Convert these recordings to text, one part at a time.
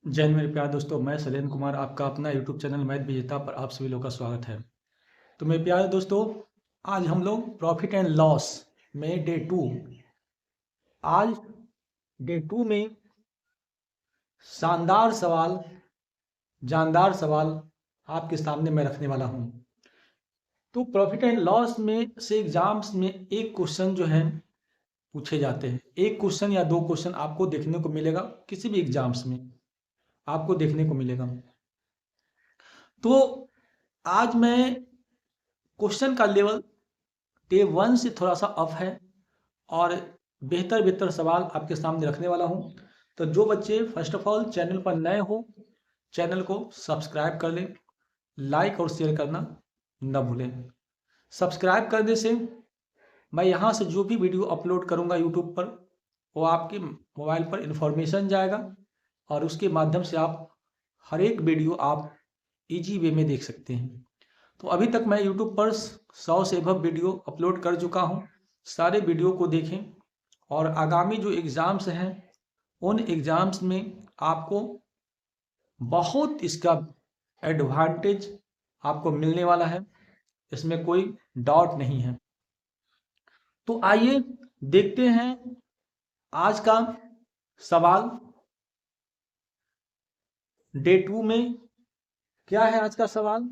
जय हिंद मेरे प्यारे दोस्तों, मैं शैलेंद्र कुमार आपका अपना यूट्यूब चैनल मैथ विजेता पर आप सभी लोगों का स्वागत है। तो मेरे प्यारे दोस्तों, आज हम लोग प्रॉफिट एंड लॉस में डे टू। आज डे टू में शानदार सवाल, जानदार सवाल आपके सामने मैं रखने वाला हूँ। तो प्रॉफिट एंड लॉस में से एग्जाम्स में एक क्वेश्चन जो है पूछे जाते हैं। एक क्वेश्चन या दो क्वेश्चन आपको देखने को मिलेगा, किसी भी एग्जाम्स में आपको देखने को मिलेगा। तो आज मैं क्वेश्चन का लेवल डे वन से थोड़ा सा अप है और बेहतर बेहतर सवाल आपके सामने रखने वाला हूं। तो जो बच्चे फर्स्ट ऑफ ऑल चैनल पर नए हो, चैनल को सब्सक्राइब कर लें, लाइक और शेयर करना न भूलें। सब्सक्राइब करने से मैं यहाँ से जो भी वीडियो अपलोड करूँगा यूट्यूब पर, वो आपके मोबाइल पर इन्फॉर्मेशन जाएगा और उसके माध्यम से आप हर एक वीडियो आप इजी वे में देख सकते हैं। तो अभी तक मैं यूट्यूब पर 100 से अबव वीडियो अपलोड कर चुका हूँ। सारे वीडियो को देखें और आगामी जो एग्ज़ाम्स हैं उन एग्ज़ाम्स में आपको बहुत इसका एडवांटेज आपको मिलने वाला है, इसमें कोई डाउट नहीं है। तो आइए देखते हैं आज का सवाल। डे टू में क्या है आज का सवाल।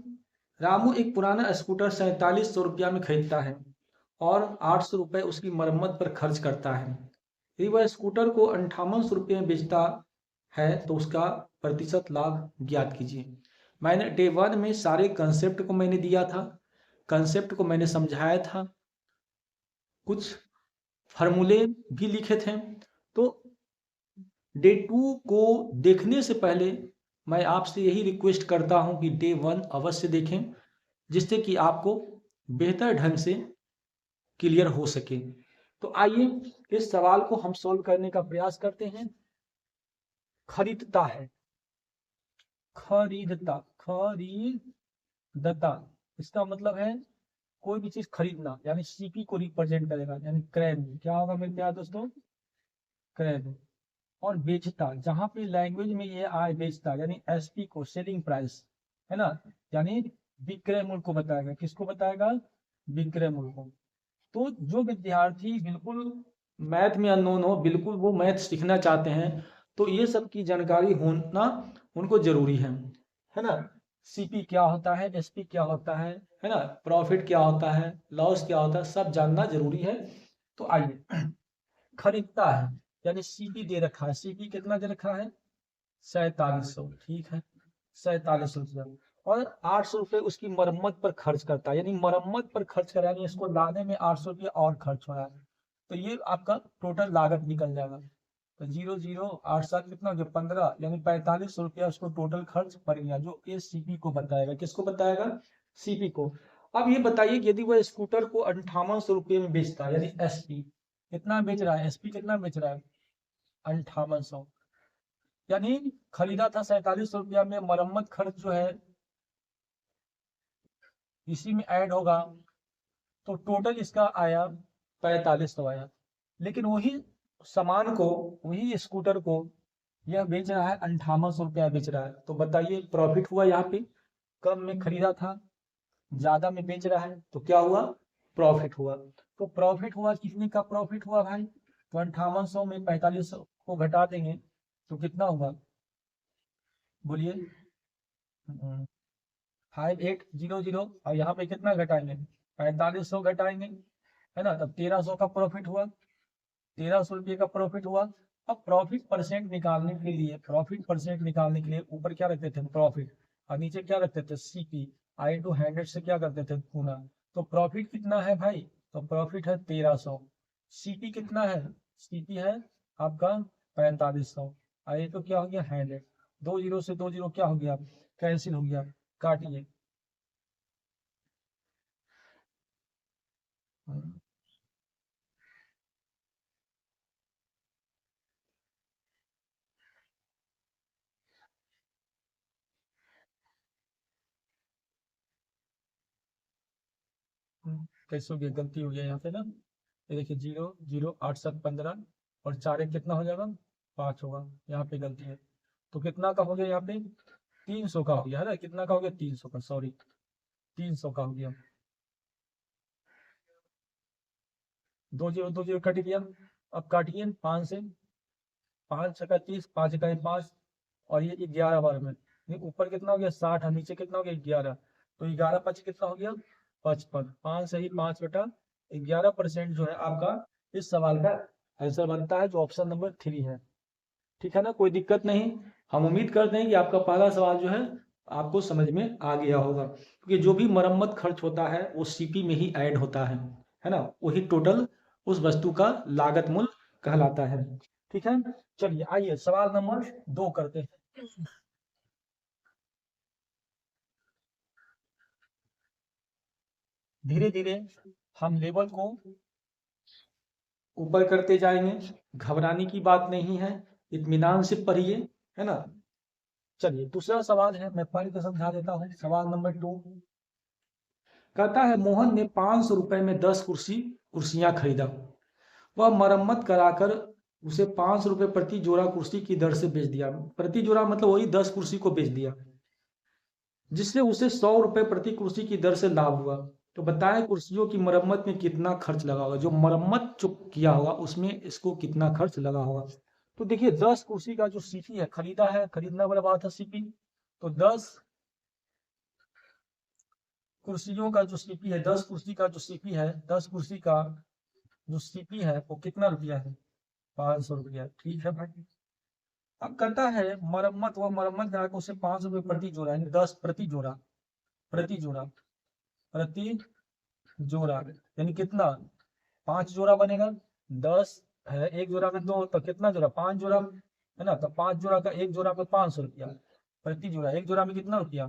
रामू एक पुराना स्कूटर 4700 रुपया में खरीदता है और 800 रुपये उसकी मरम्मत पर खर्च करता है। यदि वह स्कूटर को 5800 रुपये में बेचता है तो उसका प्रतिशत लाभ ज्ञात कीजिए। मैंने डे वन में सारे कंसेप्ट को मैंने दिया था, कंसेप्ट को मैंने समझाया था, कुछ फार्मूले भी लिखे थे। तो डे टू को देखने से पहले मैं आपसे यही रिक्वेस्ट करता हूं कि डे वन अवश्य देखें, जिससे कि आपको बेहतर ढंग से क्लियर हो सके। तो आइए इस सवाल को हम सॉल्व करने का प्रयास करते हैं। खरीदता है, खरीदता, खरीदता, इसका मतलब है कोई भी चीज खरीदना, यानी सीपी को रिप्रेजेंट करेगा, यानी क्रय। क्या होगा मेरे प्यारे दोस्तों? क्रय। और बेचता, जहां पे लैंग्वेज में ये आए बेचता, यानी एसपी को, सेलिंग प्राइस, है ना, यानी विक्रय मूल्य को बताएगा। किसको बताएगा? विक्रय मूल्य को। तो जो विद्यार्थी बिल्कुल मैथ में अननोन हो, बिल्कुल वो मैथ सीखना चाहते हैं, तो ये सब की जानकारी होना उनको जरूरी है ना। सीपी क्या होता है, एसपी क्या होता है ना, प्रॉफिट क्या होता है, लॉस क्या होता है, सब जानना जरूरी है। तो आइए, खरीदता है यानी सीपी दे रखा है। सीपी कितना दे रखा है? 4700, ठीक है, 4700। और 800 रुपये उसकी मरम्मत पर खर्च करता है, यानी मरम्मत पर खर्च करा, यानी इसको लाने में 800 रुपये और खर्च हो रहा है। तो ये आपका टोटल लागत निकल जाएगा। तो 0 0 8 7 कितना हो गया? 15, यानी 4500 रुपया उसको टोटल खर्च पड़ गया, जो ये सीपी को बताएगा। किसको बताएगा? सीपी को। अब ये बताइए कि यदि वह स्कूटर को 5800 रुपये में बेचता है, यानी एसपी कितना बेच रहा है? एसपी कितना बेच रहा है? 5800। यानी खरीदा था 4700 रुपया में, मरम्मत खर्च जो है इसी में ऐड होगा, तो टोटल इसका आया 4500 आया। लेकिन वही सामान को, वही स्कूटर को यह बेच रहा है 5800 रुपया बेच रहा है। तो बताइए प्रॉफिट हुआ यहाँ पे? कम में खरीदा था, ज्यादा में बेच रहा है, तो क्या हुआ? प्रॉफिट हुआ। तो प्रॉफिट हुआ, कितने का प्रॉफिट हुआ भाई? तो 5800 में 4500 को घटा देंगे तो कितना हुआ? बोलिए। 5800, और यहाँ पे कितना घटाएंगे? 4500 घटाएंगे, है ना, तब 1300 का प्रॉफिट हुआ। 1300 रुपये का प्रॉफिट हुआ। अब प्रॉफिट परसेंट निकालने के लिए, प्रॉफिट परसेंट निकालने के लिए ऊपर क्या रखते थे? प्रॉफिट। और नीचे क्या रखते थे? सीपी। आई टू 100 से क्या करते थे? गुना। तो प्रॉफिट कितना है भाई? तो प्रॉफिट है 1300। सीपी कितना है? सीपी है आपका 4500। और ये तो क्या हो गया? 100। 2 जीरो से 2 जीरो क्या हो गया? कैंसिल हो गया, काटिए। कैसे हो गया? गलती हो गया यहाँ पे ना। ये देखिए, 0 0 8 7 15 और 4 1 कितना हो जाएगा? 5 होगा। यहाँ पे गलती है। तो कितना का हो गया यहाँ पे 300 का हो गया है ना, कितना का हो गया 300 का, सॉरी 300 का हो गया। 2 0 कट गया। अब काटिए 5 से, 5 छक्का 30, 5 इकाई 5, और ये 11 बार में, ये ऊपर कितना हो गया 60 और नीचे कितना हो गया 11, तो 11 5 कितना हो गया 55, 5 सही 5/11% जो है आपका इस सवाल का आंसर बनता है, जो ऑप्शन नंबर 3 है। ठीक है ना, कोई दिक्कत नहीं। हम उम्मीद करते हैं कि आपका पहला सवाल जो है आपको समझ में आ गया होगा, क्योंकि जो भी मरम्मत खर्च होता है वो सीपी में ही ऐड होता है ना, वही टोटल उस वस्तु का लागत मूल्य कहलाता है। ठीक है, चलिए आइए सवाल नंबर 2 करते हैं। धीरे धीरे हम लेवल को ऊपर करते जाएंगे, घबराने की बात नहीं है, इत्मीनान से पढ़िए, है ना। चलिए दूसरा सवाल है, मैं पढ़ के समझा देता हूँ। सवाल नंबर 2 कहता है मोहन ने 500 रुपए में 10 कुर्सियां खरीदा, वह मरम्मत कराकर उसे 500 रुपए प्रति जोड़ा कुर्सी की दर से बेच दिया। प्रति जोड़ा मतलब वही 10 कुर्सी को बेच दिया, जिससे उसे 100 रुपए प्रति कुर्सी की दर से लाभ हुआ। तो बताएं कुर्सियों की मरम्मत में कितना खर्च लगा होगा, जो मरम्मत जो किया होगा उसमें इसको कितना खर्च लगा होगा। तो देखिए 10 कुर्सी का जो सीपी है, खरीदा है, खरीदना वाला बात है सीपी, तो 10 कुर्सियों का जो सीपी है, 10 कुर्सी का जो सीपी है, 10 कुर्सी का जो सीपी है वो कितना रुपया है 500 रुपया। ठीक है भाई, अब कहता है मरम्मत, वह मरम्मत करा के उसे 500 रुपये प्रति जोड़ा, यानी 10 प्रति जोड़ा, प्रति जोड़ा, प्रति जोड़ा, यानी कितना 5 जोड़ा बनेगा, 10 है, एक जोड़ा में 2, तो कितना जोड़ा 5 जोड़ा, है ना, तो 5 जोड़ा का एक जोड़ा पे 500 रुपया प्रति जोड़ा, एक जोड़ा में कितना रुपया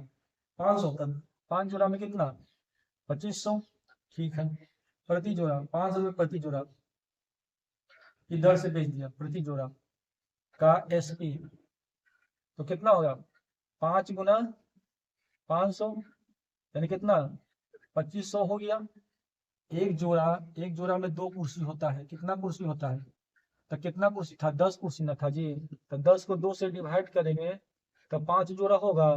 500, 5 जोड़ा में कितना 2500। ठीक है, प्रति जोड़ा 500 रुपये प्रति जोड़ा की दर से बेच दिया, प्रति जोड़ा का एसपी, तो कितना होगा 5 गुना 500, यानी कितना 2500 हो गया। एक जोड़ा, एक जोड़ा में 2 कुर्सी होता है, कितना कुर्सी होता है, तो कितना कुर्सी था 10 कुर्सी ना था जी, तो 10 को 2 से डिवाइड करेंगे तो 5 जोड़ा होगा,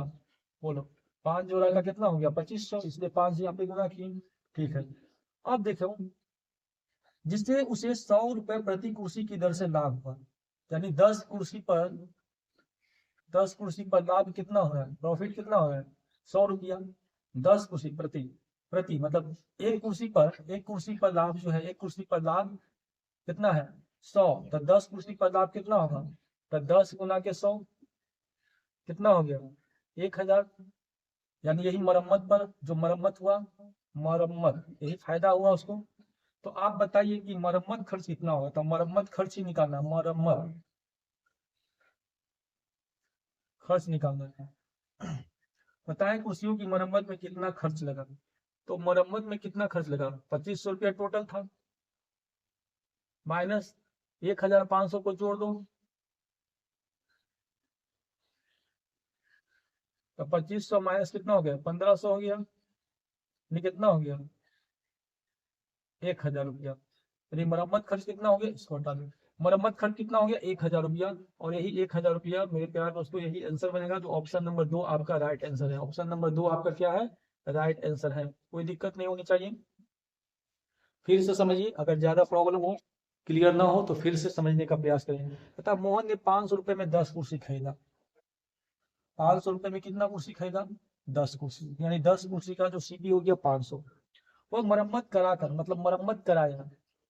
बोलो 5 जोड़ा का कितना हो गया 2500, इसलिए 5 से यहाँ पे गुना किए। ठीक है, अब देखो जिससे उसे 100 रुपए प्रति कुर्सी की दर से लाभ हुआ, यानी 10 कुर्सी पर, 10 कुर्सी पर लाभ कितना हो रहा है, प्रॉफिट कितना हो रहा है 100 रुपया, 10 कुर्सी प्रति, प्रति मतलब एक कुर्सी पर, एक कुर्सी पर लाभ जो है, एक कुर्सी पर लाभ कितना है 100, तो 10 कुर्सी पर लाभ कितना होगा, तो 10 गुना के 100 कितना हो गया 1000, यानी यही मरम्मत पर जो मरम्मत हुआ, मरम्मत यही फायदा हुआ उसको। तो आप बताइए कि मरम्मत खर्च कितना होगा, तो मरम्मत खर्च ही निकालना, मरम्मत खर्च निकालना है। बताएं कुर्सियों की मरम्मत में कितना खर्च लगा, तो मरम्मत में कितना खर्च लगा 2500 रुपया टोटल था, माइनस 1500 को जोड़ दो, तो 2500 माइनस कितना हो गया 1500 हो गया, ये कितना हो गया 1000 रुपया। यदि मरम्मत खर्च कितना हो गया, इसको हटा दो, मरम्मत खर्च कितना हो गया 1000 रुपया, और यही 1000 रुपया मेरे प्यारे दोस्तों यही आंसर बनेगा, जो ऑप्शन नंबर 2 आपका राइट आंसर है। ऑप्शन नंबर 2 आपका क्या है, राइट आंसर है, कोई दिक्कत नहीं होनी चाहिए। फिर से समझिए, अगर ज्यादा प्रॉब्लम हो, क्लियर ना हो, तो फिर से समझने का प्रयास करेंगे। पता मोहन ने 500 रुपए में 10 कुर्सी खरीदा, 500 रुपए में कितना कुर्सी खरीदा 10 कुर्सी, यानी 10 कुर्सी का जो सीपी हो गया 500, वो मरम्मत कराकर, मतलब मरम्मत कराया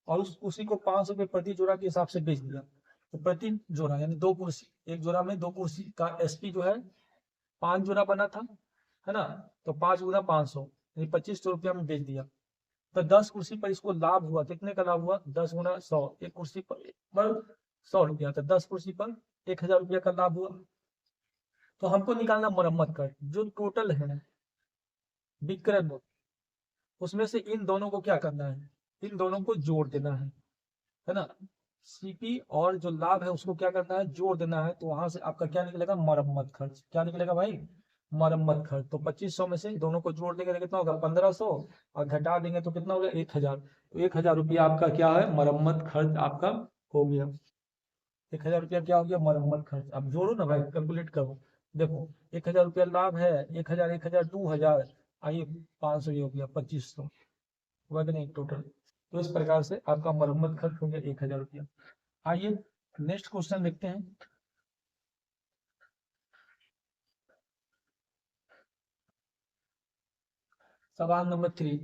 और उस कुर्सी को 500 रुपये प्रति जोड़ा के हिसाब से बेच दिया। तो प्रति जोड़ा यानी 2 कुर्सी, एक जोड़ा में 2 कुर्सी का एसपी जो है 5 जोड़ा बना था, है ना, तो 5 गुना 500 यानी 2500 रुपया में बेच दिया। तो 10 कुर्सी पर इसको लाभ हुआ, कितने का लाभ हुआ 10 गुना 100, एक कुर्सी पर 100 रुपया, तो 10 कुर्सी पर 1000 रुपया का लाभ हुआ। तो हमको निकालना मरम्मत कर, जो टोटल है विक्रय मूल्य, उसमें से इन दोनों को क्या करना है, इन दोनों को जोड़ देना है ना, सीपी और जो लाभ है उसको क्या करना है जोड़ देना है, तो वहां से आपका क्या निकलेगा मरम्मत खर्च, क्या निकलेगा भाई मरम्मत खर्च। तो 2500 में से दोनों को जोड़ देंगे तो कितना होगा 1500, और घटा देंगे तो कितना होगा 1000, तो 1000 रुपया आपका क्या है मरम्मत खर्च आपका हो गया। 1000 रुपया क्या हो गया, मरम्मत खर्च। अब जोड़ो ना भाई, कैलकुलेट करो। देखो 1000 रुपया लाभ है, 1000 1000 2000, आइए 500 ये हो गया 2500, हुआ कि नहीं टोटल। तो इस प्रकार से आपका मरम्मत खर्च हो गया 1000 रुपया। आइए नेक्स्ट क्वेश्चन देखते हैं। सवाल नंबर 3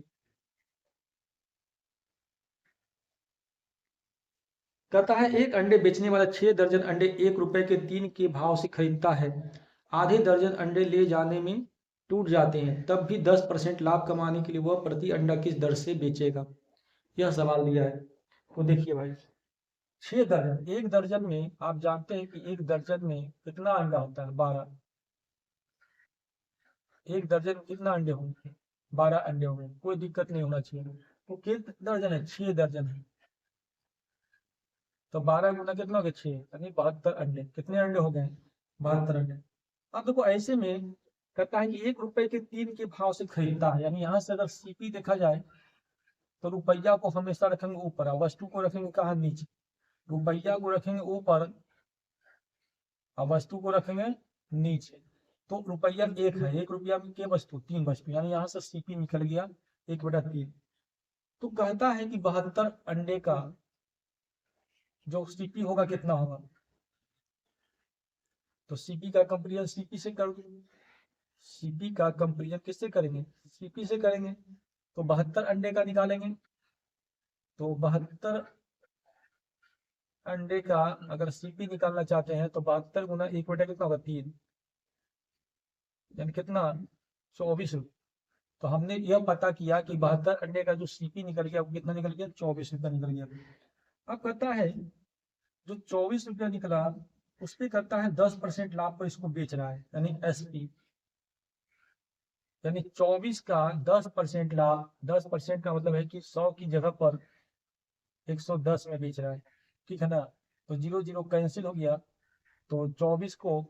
कहता है एक अंडे बेचने वाला 6 दर्जन अंडे 1 रुपए के 3 के भाव से खरीदता है। आधे दर्जन अंडे ले जाने में टूट जाते हैं, तब भी 10% लाभ कमाने के लिए वह प्रति अंडा किस दर से बेचेगा। यह सवाल दिया है। तो देखिए भाई, 6 दर्जन, एक दर्जन में आप जानते हैं कि एक दर्जन में कितना अंडा होता है, 12। एक दर्जन में कितना अंडे होंगे, 12 अंडे होंगे, कोई दिक्कत नहीं होना चाहिए। तो कितने दर्जन है, 6 दर्जन है। तो 12 गुना कितना हो गया, 6 यानी 72 अंडे। कितने अंडे हो गए, 72 अंडे। अब देखो ऐसे में कहता है कि 1 रुपए के 3 के भाव से खरीदता है, यानी यहाँ से अगर सीपी देखा जाए तो रुपया को हमेशा रखेंगे ऊपर और वस्तु को रखेंगे कहाँ, नीचे। रुपया को रखेंगे ऊपर और वस्तु को रखेंगे नीचे। तो रुपया 1 है, 1 रुपया में क्या वस्तु, 3 वस्तु, यानी यहाँ से सीपी निकल गया 1/3। तो कहता है कि 72 अंडे का जो सीपी होगा कितना होगा। तो सीपी का कंपेरिजन सीपी से करोगे, सीपी का कंपेरिजन किससे करेंगे, सीपी से करेंगे। तो 72 अंडे का निकालेंगे। तो 72 अंडे का अगर सीपी निकालना चाहते हैं तो 72 गुना 1/, कितना होगा, 3, यानी कितना, 24 रुपये। तो हमने यह पता किया कि 72 अंडे का जो सीपी निकल गया वो कितना निकल गया, 24 रुपया निकल गया। अब कहता है जो 24 रुपया निकला उस पे करता है 10% लाभ पर इसको बेच रहा है, यानी एसपी, यानी 24 का 10% लाभ। 10% का मतलब है कि 100 की जगह पर 110 में बेच रहा है, ठीक है ना। तो 0 0 कैंसिल हो गया। तो 24 को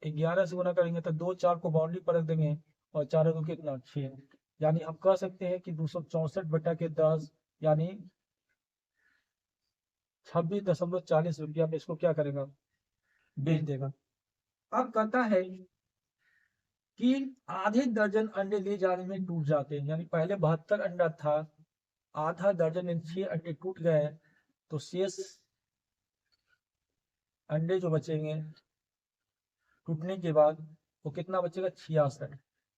11 से गुना करेंगे तो 2 4 को बाउंड्री पर रख देंगे और 4 को कितना, 6। यानी हम कह सकते हैं कि 264/10 यानी 26.40 रुपया में इसको क्या करेगा, बेच देगा। अब कहता है कि आधे दर्जन अंडे ले जाने में टूट जाते हैं, यानी पहले 72 अंडा था, आधा दर्जन में 6 अंडे टूट गए, तो शेष अंडे जो बचेंगे टूटने के बाद वो कितना बचेगा, 66।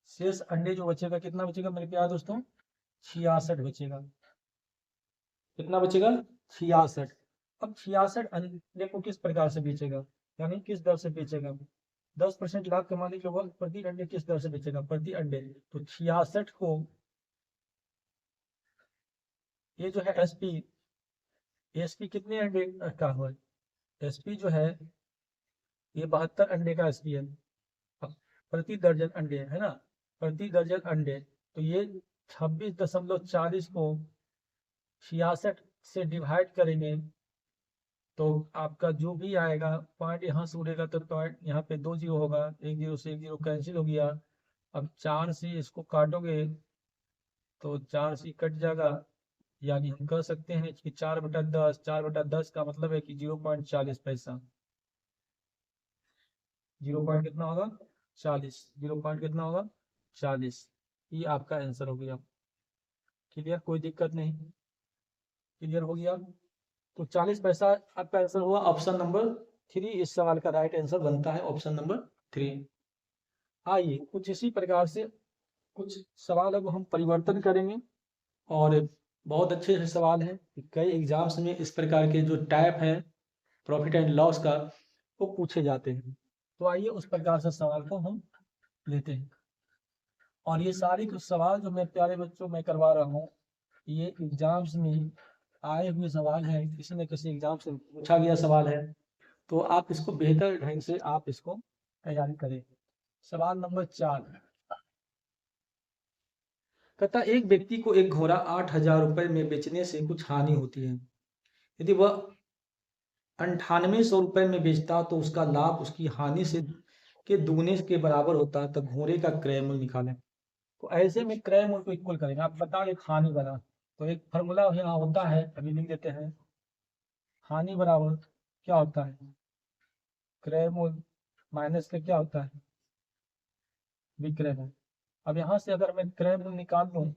शेष अंडे जो बचेगा कितना बचेगा मेरे प्यारे दोस्तों, 66 बचेगा। कितना बचेगा, 66। अब 66 अंडे को किस प्रकार से बेचेगा, यानी किस दर से बेचेगा। 10% लाभ कमाने के बाद प्रति अंडे किस दर से बेचेगा, प्रति अंडे। तो 66 को, ये जो है एसपी, एसपी कितने अंडे का हुआ, एसपी जो है ये 72 अंडे का एसपी है। अब प्रति दर्जन अंडे है ना, प्रति दर्जन अंडे, तो ये 26.40 को 66 से डिवाइड करेंगे तो आपका जो भी आएगा पॉइंट यहाँ से उड़ेगा तो पॉइंट यहाँ पे 2 0 होगा, 1 0 से 1 0 कैंसिल हो गया। अब 4 से इसको काटोगे तो 4 से कट जाएगा, यानी हम कह सकते हैं कि 4/10, 4/10 का मतलब है कि 0.40 पैसा। 0 पॉइंट कितना होगा, 40, 0 पॉइंट कितना होगा, 40। ये आपका आंसर हो गया। क्लियर, कोई दिक्कत नहीं, क्लियर हो गया। तो 40 पैसा आपका आंसर हुआ ऑप्शन नंबर 3। इस सवाल का राइट आंसर बनता है ऑप्शन नंबर 3। आइए कुछ इसी प्रकार से कुछ सवाल अब हम परिवर्तन करेंगे और बहुत अच्छे से सवाल हैं। कई एग्जाम्स में इस प्रकार के जो टाइप है प्रॉफिट एंड लॉस का वो पूछे जाते हैं। तो आइए उस प्रकार से सवाल को हम लेते हैं। और ये सारे कुछ सवाल जो मैं प्यारे बच्चों में करवा रहा हूँ ये एग्जाम्स में आए हुए सवाल है, किसी न किसी एग्जाम से पूछा गया सवाल है। तो आप इसको बेहतर ढंग से आप इसको तैयारी करें। सवाल नंबर 4 कहता एक व्यक्ति को एक घोड़ा 8,000 रुपए में बेचने से कुछ हानि होती है। यदि वह 9800 रुपए में बेचता तो उसका लाभ उसकी हानि से के दुगने के बराबर होता, तब घोड़े का क्रय मूल्य निकालें। तो ऐसे में क्रय मूल्य को इक्वल करेंगे। आप बताओ एक हानि बना, तो एक फॉर्मूला यहाँ होता है, अभी लिख देते हैं। हानि बराबर क्या होता है, क्रय मूल्य माइनस का क्या होता है, विक्रय मूल्य। अब यहाँ से अगर मैं क्रय मूल्य निकाल लूँ,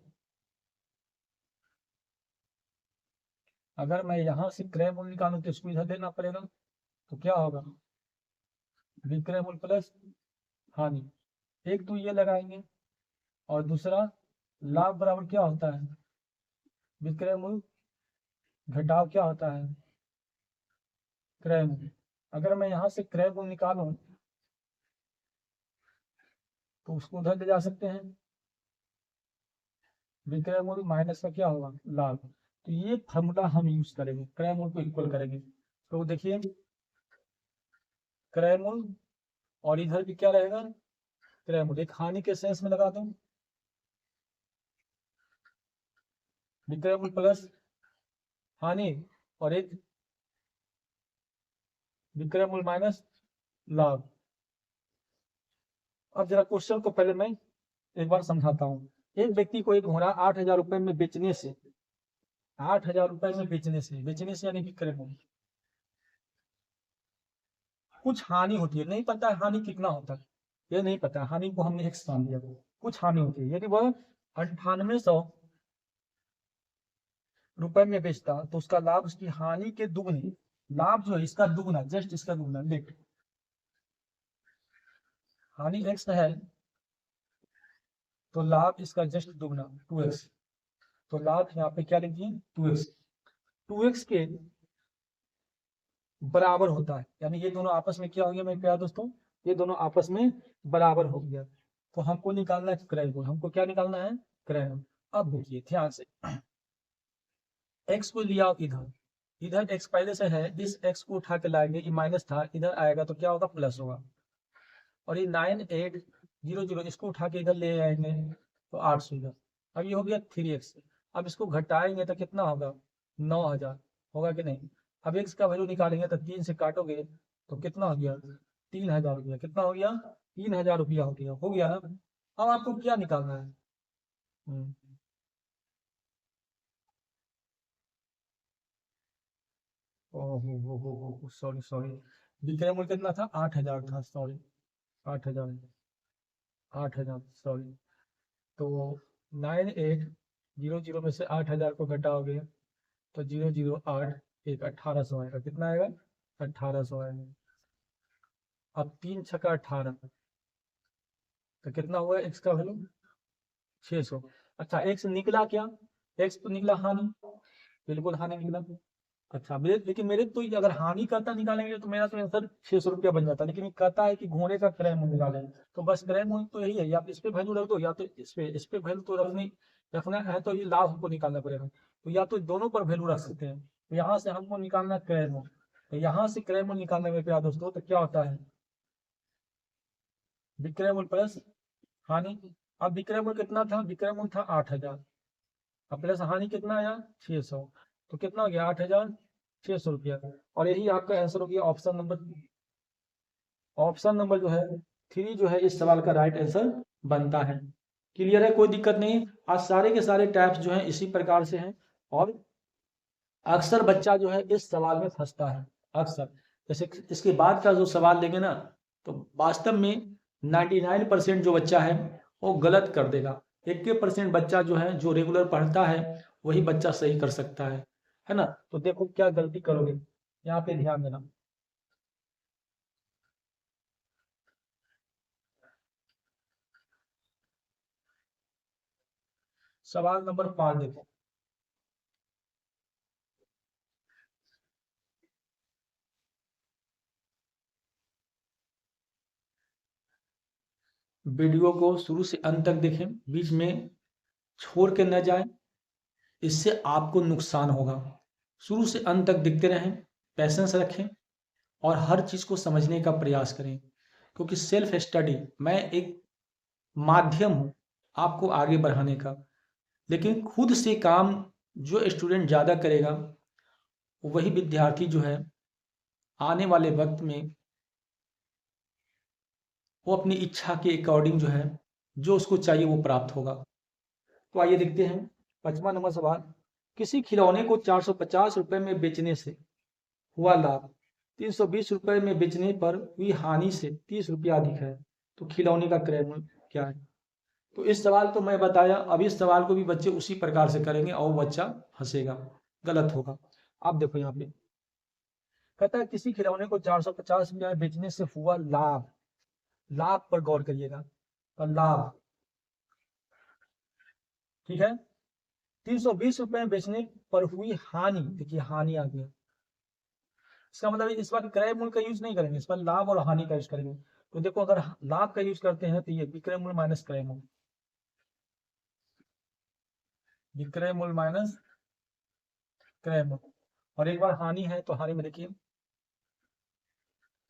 अगर मैं यहाँ से क्रय मूल्य निकालूं तो इसको इधर लेना पड़ेगा, तो क्या होगा, विक्रय मूल्य प्लस हानि। एक तो ये लगाएंगे, और दूसरा लाभ बराबर क्या होता है, विक्रय मूल्य घटाव क्या होता है, क्रय मूल्य। अगर मैं यहाँ से क्रय मूल्य निकालूं तो उसको उधर ले जा सकते हैं, विक्रय मूल्य माइनस का क्या होगा, लाभ। तो ये फॉर्मूला हम यूज करेंगे, क्रय मूल्य को इक्वल करेंगे। तो देखिए क्रय मूल्य और इधर भी क्या रहेगा, क्रय मूल्य। एक हानि के सेंस में लगा दूं, विक्रय मूल्य प्लस हानि, और एक विक्रय मूल्य माइनस लाभ। अब जरा क्वेश्चन को पहले मैं एक बार समझाता हूँ। एक व्यक्ति को एक घोड़ा 8,000 रुपए में बेचने से, 8,000 रुपए में बेचने से यानी विक्रय मूल्य, कुछ हानि होती है, नहीं पता हानि कितना होता है, ये नहीं पता, हानि को हमने एक्स मान दिया, कुछ हानि होती है। यदि वह 9800 रुपए में बेचता तो उसका लाभ उसकी हानि के दुगनी, लाभ जो है इसका दुगना, जस्ट इसका दुगना, लेट हानि एक्स है तो लाभ इसका जस्ट दुगना 2x, तो लाभ यहाँ पे क्या लिखिए 2x, 2x के बराबर होता है, यानी ये दोनों आपस में क्या हो गया मेरे प्यारे दोस्तों, ये दोनों आपस में बराबर हो गया। तो हमको निकालना है क्रय मूल्य, हमको क्या निकालना है, क्रय मूल्य। अब देखिए ध्यान से, x को लिया इधर, इधर x पहले से है, इस x को उठा के लाएंगे, ये माइनस था, इधर आएगा तो क्या होगा, प्लस होगा। और ये 9800 इसको उठा के इधर ले आएंगे तो 800 इधर। अब ये हो गया 3x। अब इसको घटाएंगे तो कितना होगा, 9,000 होगा कि नहीं। अब x का वैल्यू निकालेंगे तो 3 से काटोगे तो कितना हो गया, 3,000 रुपया। कितना हो गया, 3,000 रुपया हो गया ना। अब आपको क्या निकालना है, ओहो सॉरी सॉरी, विक्रय मूल्य कितना था, 8,000 था, सॉरी 8,000, 8,000 सॉरी। तो 9800 में से 8,000 को घटाओगे तो 008, एक 1,800 आएगा। कितना आएगा, 1,800 आएगा। अब 3 छक्का 18, तो कितना हुआ एक्स का वैल्यू 600। अच्छा एक्स निकला क्या, एक्स तो निकला हानि, बिल्कुल हानि निकला। अच्छा लेकिन मेरे तो अगर हानि करता निकालेंगे तो मेरा तो आंसर 600 रुपया बन जाता, लेकिन ये कहता है कि घोड़े का क्रय मूल्य निकालें। तो बस क्रय मूल्य तो यही है, या तो इस पे वैल्यू रख दो, या तो इस पे वैल्यू तो रखना है, तो ये लाभ हमको निकालना पड़ेगा। तो या तो दोनों पर वैल्यू रख सकते हैं। तो यहाँ से हमको निकालना क्रय मूल्य, तो यहाँ से क्रय मूल्य निकालने में प्यार दोस्तों तो क्या होता है, विक्रय मूल्य प्लस हानि। अब विक्रय मूल्य कितना था, विक्रय मूल्य था 8,000, अब प्लस हानि कितना आया 600, तो कितना हो गया 8,600 रुपया। और यही आपका आंसर हो गया ऑप्शन नंबर, ऑप्शन नंबर जो है 3 जो है इस सवाल का राइट आंसर बनता है। क्लियर है, कोई दिक्कत नहीं। आज सारे के सारे टाइप्स जो है इसी प्रकार से हैं, और अक्सर बच्चा जो है इस सवाल में फंसता है अक्सर। जैसे इसके बाद का जो सवाल लेंगे ना, तो वास्तव में 99% जो बच्चा है वो गलत कर देगा, 1% बच्चा जो है जो रेगुलर पढ़ता है वही बच्चा सही कर सकता है ना। तो देखो क्या गलती करोगे, यहाँ पे ध्यान देना। सवाल नंबर 5 देखो, वीडियो को शुरू से अंत तक देखें, बीच में छोड़ के न जाएं, इससे आपको नुकसान होगा। शुरू से अंत तक देखते रहें, पैसेंस रखें और हर चीज़ को समझने का प्रयास करें, क्योंकि सेल्फ स्टडी मैं एक माध्यम हूँ आपको आगे बढ़ाने का, लेकिन खुद से काम जो स्टूडेंट ज़्यादा करेगा वही विद्यार्थी जो है आने वाले वक्त में वो अपनी इच्छा के अकॉर्डिंग जो है जो उसको चाहिए वो प्राप्त होगा। तो आइए देखते हैं 5वां नंबर सवाल, किसी खिलौने को 450 रुपए में बेचने से हुआ लाभ 320 रुपए में बेचने पर हुई हानि से 30 रुपया अधिक है, तो खिलौने का क्रय मूल्य क्या है। तो इस सवाल तो मैं बताया, अब इस सवाल को भी बच्चे उसी प्रकार से करेंगे और बच्चा हंसेगा, गलत होगा। आप देखो यहाँ पे कहता है किसी खिलौने को 450 रुपया में बेचने से हुआ लाभ, लाभ पर गौर करिएगा, तो लाभ, ठीक है। 320 रुपए में बेचने पर हुई हानि, देखिए हानि आ गया, इसका मतलब इस बार क्रय मूल्य का यूज नहीं करेंगे, इस बार लाभ और हानि का यूज करेंगे। तो देखो अगर लाभ का यूज करते हैं तो ये विक्रय मूल्य माइनस क्रय मूल्य, विक्रय मूल्य माइनस क्रय मूल्य, और एक बार हानि है तो हानि में देखिए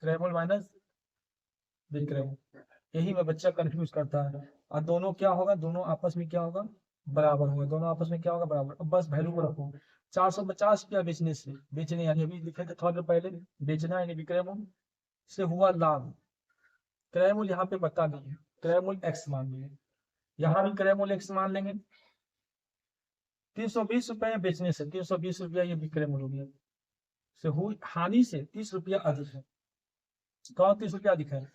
क्रय मूल्य माइनस विक्रय मूल्य। यही में बच्चा कंफ्यूज करता है, और दोनों क्या होगा, दोनों आपस में क्या होगा, बराबर होगा, दोनों आपस में क्या होगा, बराबर। अब बस वैल्यू को रखो, 450 रुपया बेचने से, बेचने यानी अभी लिखे थे थोड़ा देर पहले, बेचना यानी विक्रय मूल्य से हुआ लाभ, क्रय मूल्य यहाँ पे बता नहीं है, क्रय मूल्य एक्स मान लेंगे, यहाँ भी क्रय मूल्य एक्स मान लेंगे। 320 रुपए में बेचने से 320 रुपया ये विक्रय मूल्य हो गया, से हुई हानि से 30 रुपया अधिक है, कौन 30 रुपया अधिक है,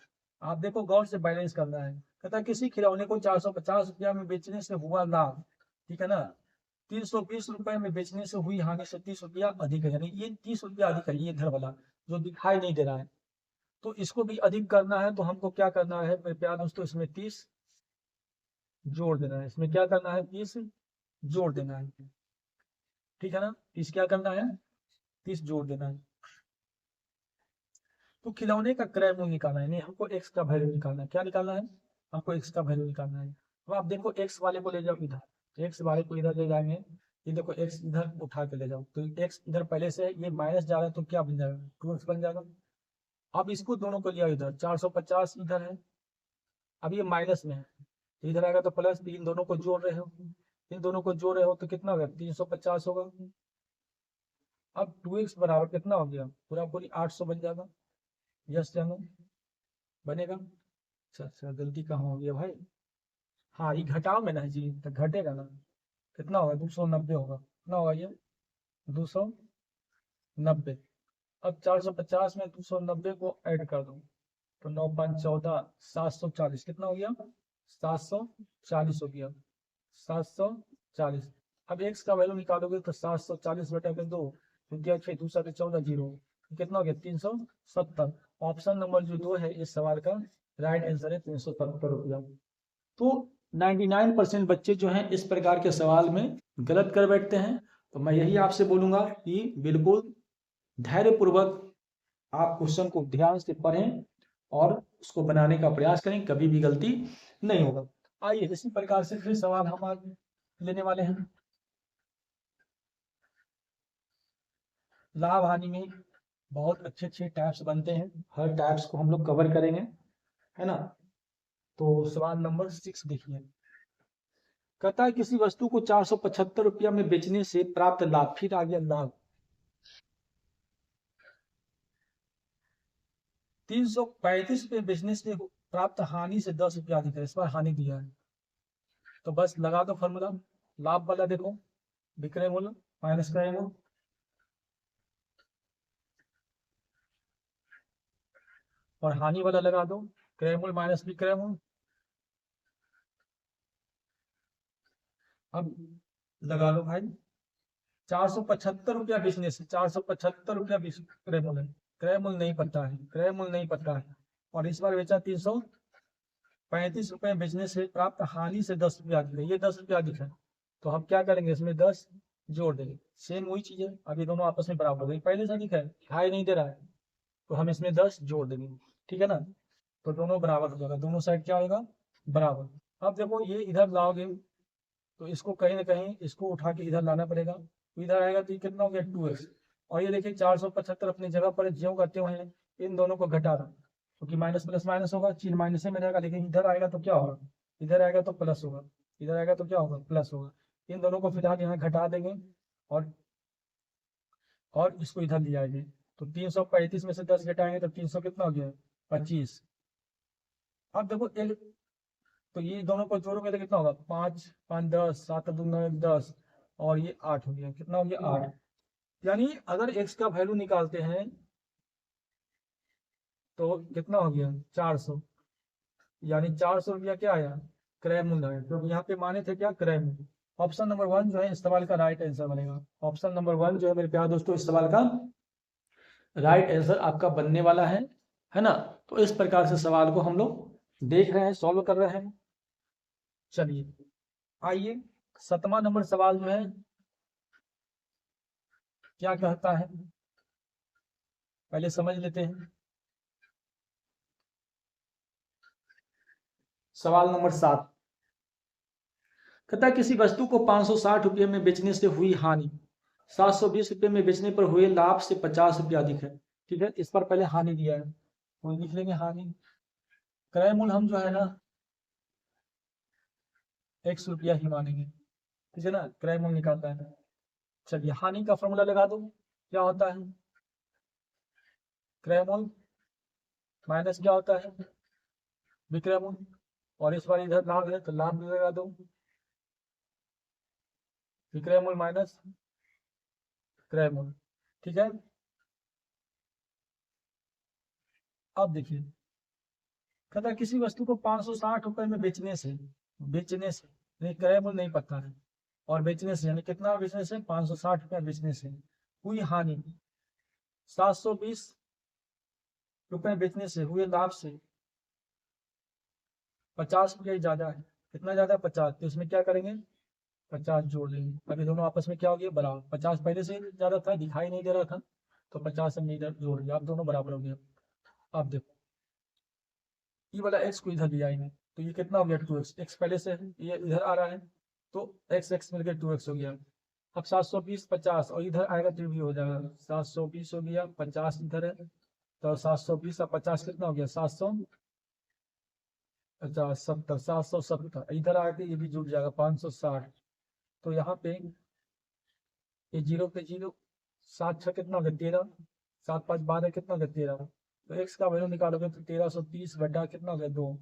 आप देखो गौर से बैलेंस करना है। कहता है किसी खिलौने को 450 रुपया में बेचने से हुआ लाभ, ठीक है ना, 320 रुपए में बेचने से हुई हानि से 30 रुपया अधिक है, यानी ये 30 रुपया अधिक है, ये इधर वाला जो दिखाई नहीं दे रहा है, तो इसको भी अधिक करना है, तो हमको क्या करना है मेरे प्यारे दोस्तों, इसमें 30 जोड़ देना है, इसमें क्या करना है 30 जोड़ देना है, ठीक है ना, 30 क्या करना है 30 जोड़ देना है। तो खिलौने का क्रय मूल्य निकालना है, नहीं हमको एक्स का वैल्यू निकालना है, क्या निकालना है, हमको एक्स का वैल्यू निकालना है। तो आप देखो एक्स वाले को ले जाओ इधर, एक्स वाले को इधर ले जाएंगे, ये देखो एक्स इधर उठा के ले जाओ, तो एक्स इधर पहले से ये माइनस जा रहा है, तो क्या बन जाएगा 2x बन जाएगा। अब इसको दोनों को लिया इधर, 450 इधर है, अब ये माइनस में है, तो इधर आएगा तो प्लस, इन दोनों को जोड़ रहे हो, इन दोनों को जोड़ रहे हो तो कितना होगा 350 होगा। अब 2x बराबर कितना हो गया, पूरा पूरी 800 बन जाएगा, यस चलो बनेगा। अच्छा गलती कहाँ हो गया भाई, हाँ ये घटाओ में ना जी, तो घटेगा ना, कितना होगा 290 होगा, कितना होगा ये 290। अब 450 में 290 को ऐड कर दो, तो 9 5 14 740, कितना हो गया 740 हो गया, 740। अब एक्स का वैल्यू निकालोगे तो 740 बटा के 2, तो क्या 6 2 7 14 जीरो, कितना हो गया 370। ऑप्शन नंबर जो 2 है इस सवाल का राइट आंसर है 370 रुपया। तो 99% बच्चे जो हैं इस प्रकार के सवाल में गलत कर बैठते हैं, तो मैं यही आपसे बोलूंगा कि बिल्कुल धैर्यपूर्वक आप क्वेश्चन को ध्यान से पढ़ें और उसको बनाने का प्रयास करें, कभी भी गलती नहीं होगा। आइए इसी प्रकार से फिर सवाल हम आज लेने वाले हैं। लाभ हानि में बहुत अच्छे अच्छे टाइप्स बनते हैं, हर टाइप्स को हम लोग कवर करेंगे, है ना। तो सवाल नंबर 6 देखिए, कहता है किसी वस्तु को 475 रुपया में बेचने से प्राप्त लाभ, फिर आ गया लाभ, 335 रुपये बेचने से प्राप्त हानि से 10 रुपया अधिक है, इस बार हानि दिया है, तो बस लगा दो फॉर्मूला, लाभ वाला देखो विक्रय मूल्य माइनस क्रय मूल्य, और हानि वाला लगा दो क्रय मूल्य माइनस विक्रय मूल्य। अब लगा लो भाई, 475 रुपया बेचने से 475 रुपया क्रय मूल्य, क्रय मूल्य नहीं पता है, क्रय मूल्य नहीं पता है, और इस बार बेचा 335 रुपये बेचने से प्राप्त हानि से 10 रुपया अधिक है, ये 10 रुपया अधिक है, तो हम क्या करेंगे इसमें 10 जोड़ देंगे, सेम वही चीज है, अभी दोनों आपस में बराबर हो गई, पहले से अधिक है दिखाई नहीं दे रहा है, तो हम इसमें 10 जोड़ देंगे, ठीक है ना, तो दोनों बराबर हो जाएगा, दोनों साइड क्या होगा बराबर। अब देखो ये इधर लाओगे तो इसको कहीं ना कहीं इसको उठा के इधर लाना पड़ेगा, तो इधर आएगा तो ये कितना हो गया 2x, और ये देखिए 475 अपनी जगह पर ज्यों करते हुए हैं, इन दोनों को घटा दो, क्योंकि माइनस प्लस माइनस होगा, चिन्ह माइनस में रहेगा, लेकिन इधर आएगा तो क्या होगा, इधर आएगा तो प्लस होगा, इधर आएगा तो क्या होगा प्लस होगा, इन दोनों को फिलहाल यहाँ घटा देंगे, और इसको इधर ले आएंगे, तो 335 में से 10 घटाएंगे तो 300 कितना हो गया 25। अब देखो तो ये दोनों को जोड़ोगे तो कितना होगा 5 5 10 7 2 9 10, और ये 8 हो गया, कितना हो गया 8। यानी अगर x का वैल्यू निकालते हैं तो कितना हो गया 400, यानी 400 रुपया क्या आया, क्रय मूल्य है, क्योंकि यहाँ पे माने थे क्या, क्रय मूल्य। ऑप्शन नंबर 1 जो है इस सवाल का राइट आंसर बनेगा। ऑप्शन नंबर 1 जो है मेरे प्यारे दोस्तों इस सवाल का राइट आंसर आपका बनने वाला है ना। तो इस प्रकार से सवाल को हम लोग देख रहे हैं, सॉल्व कर रहे हैं। चलिए आइए 7वां नंबर सवाल जो है क्या कहता है, पहले समझ लेते हैं। सवाल नंबर 7 कहता है किसी वस्तु को 560 रुपये में बेचने से हुई हानि 720 रुपये में बेचने पर हुए लाभ से 50 रुपये अधिक है। ठीक है, इस पर पहले हानि दिया है तो लिख लेंगे हानि। क्रय मूल्य हम जो है ना 100 रुपया ही मानेंगे, ठीक है ना, क्रय मूल्य निकालता है। चलिए हानि का फॉर्मूला लगा दो, क्या होता है, क्रय मूल्य माइनस क्या होता है, विक्रय मूल्य, और इस बार इधर लाभ है तो लाभ लगा दो, विक्रय मूल्य माइनस क्रय मूल्य। ठीक है, अब देखिए कहता है किसी वस्तु को 560 रुपए में बेचने से नहीं, क्रय मूल्य नहीं पता है, और बेचने से यानी कितना बेचने से 560 रुपया बेचने से हुई हानि 720 रुपए बेचने से हुए लाभ से 50 रुपया ज्यादा है। कितना ज्यादा है, 50, तो इसमें क्या करेंगे 50 जोड़ लेंगे। अभी दोनों आपस में क्या हो गया, बराबर, 50 पहले से ज्यादा था, दिखाई नहीं दे रहा था, तो 50 हमने इधर जोड़ दिया, अब दोनों बराबर हो गया। अब देखो ये वाला x को इधर ले आएंगे तो ये कितना हो गया 2x, x पहले से है, ये इधर आ रहा है तो x मिलकर 2x हो गया। अब 720 50 और इधर आएगा तो भी हो जाएगा, 720 हो गया, 50 इधर है तो 720 और 50 कितना हो गया 750 70, 770 इधर आके ये भी जुड़ जाएगा 560। तो यहाँ पे ये 0 पे 0, 7 6 कितना हो गया 13, 7 5 12 कितना हो गया 13, तो x का वैल्यू निकालोगे तो 1330 बटा कितना हो गया 2।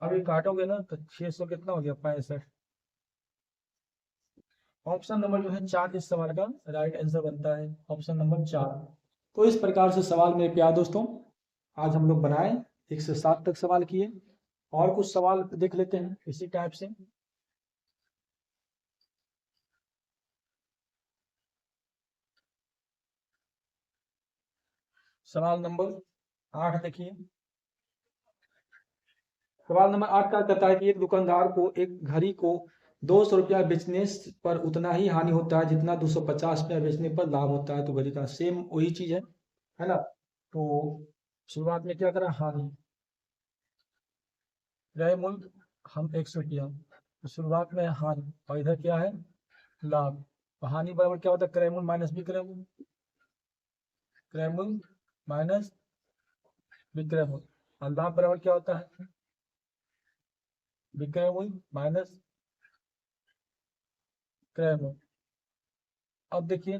अभी काटोगे ना तो 600 कितना हो गया 65। ऑप्शन नंबर जो है 4 इस सवाल का राइट आंसर बनता है, ऑप्शन नंबर 4। तो इस प्रकार से सवाल मेरे प्यारे दोस्तों आज हम लोग बनाए, 1 से 7 तक सवाल किए, और कुछ सवाल देख लेते हैं इसी टाइप से। सवाल नंबर 8 देखिए, सवाल नंबर 8 का कहता है कि एक दुकानदार को एक घड़ी को 200 रुपया बेचने पर उतना ही हानि होता है जितना 250 रुपया बेचने पर लाभ होता है। तो घड़ी का सेम वही चीज है ना। तो शुरुआत में क्या करा, हानि, क्रय मूल्य हम 100 रुपया, तो शुरुआत में हानि और इधर क्या है लाभ। तो हानि बराबर क्या होता है, क्रय मूल्य माइनस विक्रय मूल्य, क्रय मूल्य माइनस विक्रय मूल्य, और लाभ बराबर क्या होता है, विक्रय मूल्य माइनस क्रय मूल्य। अब देखिए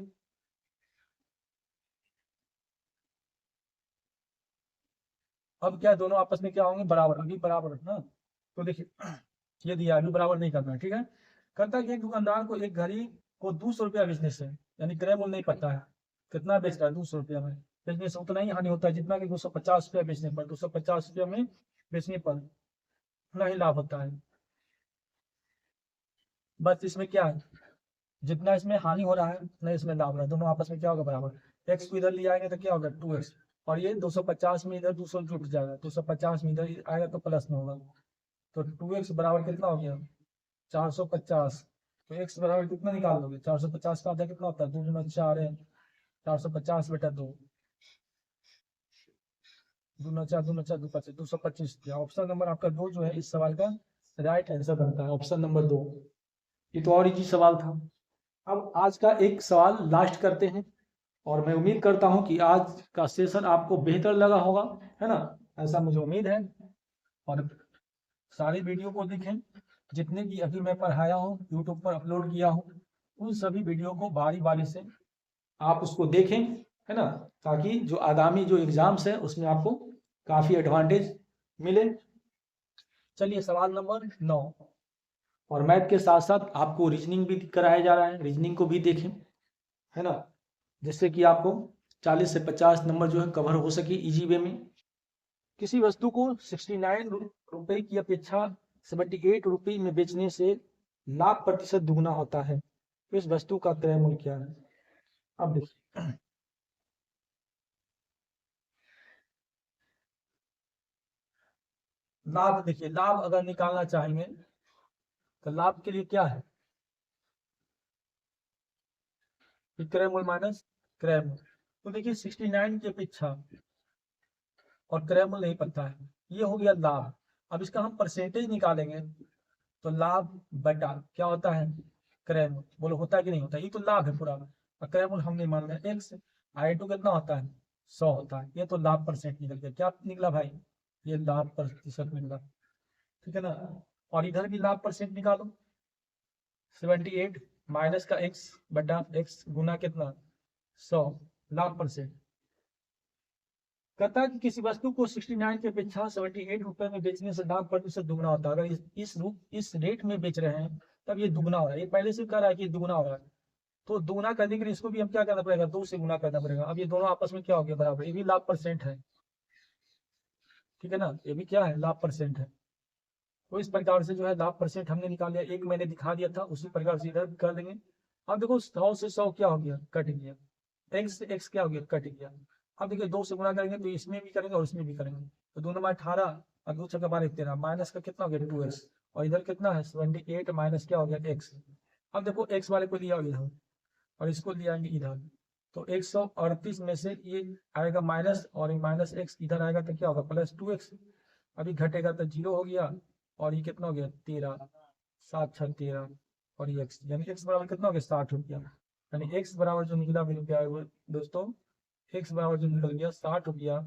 अब क्या दोनों आपस में क्या होंगे, बराबर, अभी बराबर ना। तो देखिए ये दिया, अभी बराबर नहीं करना है, ठीक है। करता है कि एक दुकानदार को एक घड़ी को 200 रुपया बेचने से, यानी क्रय मूल्य नहीं पता है कितना बेच रहा है, 200 रुपया में बेचने से उतना ही हानि होता है जितना कि 250 रुपया बेचने पर, 250 रुपया में बेचने पर उतना ही लाभ होता है। बस इसमें क्या है, जितना इसमें हानि हो रहा है उतना इसमें लाभ हो रहा है, दोनों आपस में क्या होगा बराबर। एक्स को इधर ले आएंगे तो क्या होगा 2x, और ये 250 में इधर 200 जुट जाएगा, 250 में इधर आएगा तो प्लस में होगा, तो 2x बराबर कितना हो गया 450। तो x बराबर कितना निकाल दोगे, 450 का आधा कितना होता है 2 गुना 4 है, 450 बटा 2, 2 गुना 4 2 गुना 4 225। ऑप्शन नंबर आपका 2 जो है इस सवाल का राइट आंसर बनता है, ऑप्शन नंबर 2। ये तो और इजी सवाल था। अब आज का एक सवाल लास्ट करते हैं, और मैं उम्मीद करता हूं कि आज का सेशन आपको बेहतर लगा होगा, है ना, ऐसा मुझे उम्मीद है। और सारी वीडियो को देखें, जितने भी अभी मैं पढ़ाया हूँ यूट्यूब पर अपलोड किया हूँ उन सभी वीडियो को बारी बारी से आप उसको देखें, है ना, ताकि जो आगामी जो एग्जाम्स है उसमें आपको काफी एडवांटेज मिले। चलिए सवाल नंबर 9, और मैथ के साथ साथ आपको रीजनिंग भी कराया जा रहा है, रीजनिंग को भी देखें, है ना, जिससे कि आपको 40 से 50 नंबर जो है कवर हो सके इजी वे में। किसी वस्तु को 69 रुपए की अपेक्षा 78 रुपए में बेचने से लाभ प्रतिशत दुगना होता है, तो इस वस्तु का क्रय मूल्य क्या है? अब देखिए, लाभ, देखिए लाभ अगर निकालना चाहेंगे तो लाभ के लिए क्या है? क्रय मूल्य माइनस क्रय मूल्य। तो देखिए 69 की अपेक्षा और क्रय मूल्य नहीं पता है, ये हो गया लाभ। अब इसका हम परसेंटेज निकालेंगे तो लाभ बटा क्या होता है? क्रय मूल्य। बोलो होता है कि नहीं होता? ये तो लाभ है पूरा, और क्रय मूल्य हमने मान लिया एक्स। I2 कितना होता है? 100 होता है। ये तो लाभ परसेंट निकल गया। क्या निकला भाई? ये लाभ प्रतिशत निकला, ठीक है ना। और इधर भी लाभ परसेंट निकालो, 78 माइनस का x बटा x गुना कितना? 100, लाभ परसेंट। कहता है कि किसी वस्तु को 69 की अपेक्षा 78 रुपए में बेचने से लाभ प्रतिशत दुगना होता है। अगर इस रेट में बेच रहे हैं तब ये दुगना हो रहा है। ये पहले से कह रहा है कि दुगना हो रहा है, तो दुगना करने के लिए इसको भी हम क्या करना पड़ेगा? 2 से गुना करना पड़ेगा। अब ये दोनों आपस में क्या हो गया? बराबर। ये भी लाभ परसेंट है, ठीक है ना। ये भी क्या है? लाभ परसेंट है। तो इस प्रकार से जो है लाभ परसेंट हमने निकाल लिया। एक मैंने दिखा दिया था, उसी प्रकार से इधर कर देंगे। अब देखो 100 से 100 क्या हो गया? कट गया। एक्स से एक्स क्या हो गया? कट गया। अब देखिए 2 से गुना करेंगे तो इसमें भी करेंगे और इसमें भी करेंगे, तो 2 नंबर 18 और 2 छक्का 12 13, माइनस का कितना हो गया? 2x। और इधर कितना है? 78 माइनस क्या हो गया? x। अब देखो x वाले को लिया इधर और इसको ले आएंगे इधर, तो 138 में से ये आएगा माइनस, और ये माइनस x इधर आएगा तो क्या होगा? Plus 2x। अभी घटेगा तो 0 हो गया, और ये कितना हो गया? 13, 7 6 13, और ये x, यानी x बराबर कितना हो गया? 60 रुपया। यानी x बराबर जो निकला मेरे प्यारे दोस्तों, x बराबर जो निकल गया 60 रुपया।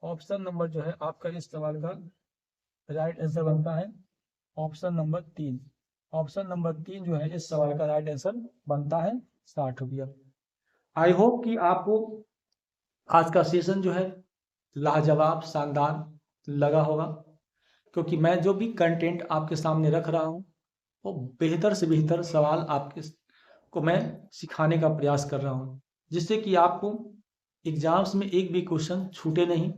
ऑप्शन नंबर जो है आपका इस सवाल का राइट आंसर बनता है ऑप्शन नंबर 3। ऑप्शन नंबर 3 जो है इस सवाल का राइट आंसर बनता है 60 रुपया। आई होप कि आपको आज का सेशन जो है लाजवाब शानदार लगा होगा, क्योंकि मैं जो भी कंटेंट आपके सामने रख रहा हूँ वो बेहतर से बेहतर सवाल आपके को मैं सिखाने का प्रयास कर रहा हूँ, जिससे कि आपको एग्जाम्स में एक भी क्वेश्चन छूटे नहीं,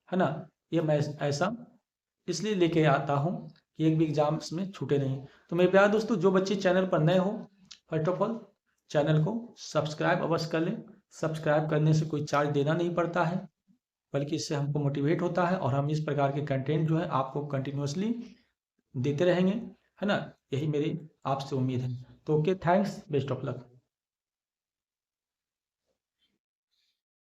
है ना। ये मैं ऐसा इसलिए लेके आता हूँ कि एक भी एग्जाम्स में छूटे नहीं। तो मेरे प्यारे दोस्तों, जो बच्चे चैनल पर नए हो, फर्स्ट ऑफ ऑल चैनल को सब्सक्राइब अवश्य कर लें। सब्सक्राइब करने से कोई चार्ज देना नहीं पड़ता है, बल्कि इससे हमको मोटिवेट होता है, और हम इस प्रकार के कंटेंट जो है आपको कंटिन्यूअसली देते रहेंगे, है ना। यही मेरी आपसे उम्मीद है। तो okay, thanks, best of luck.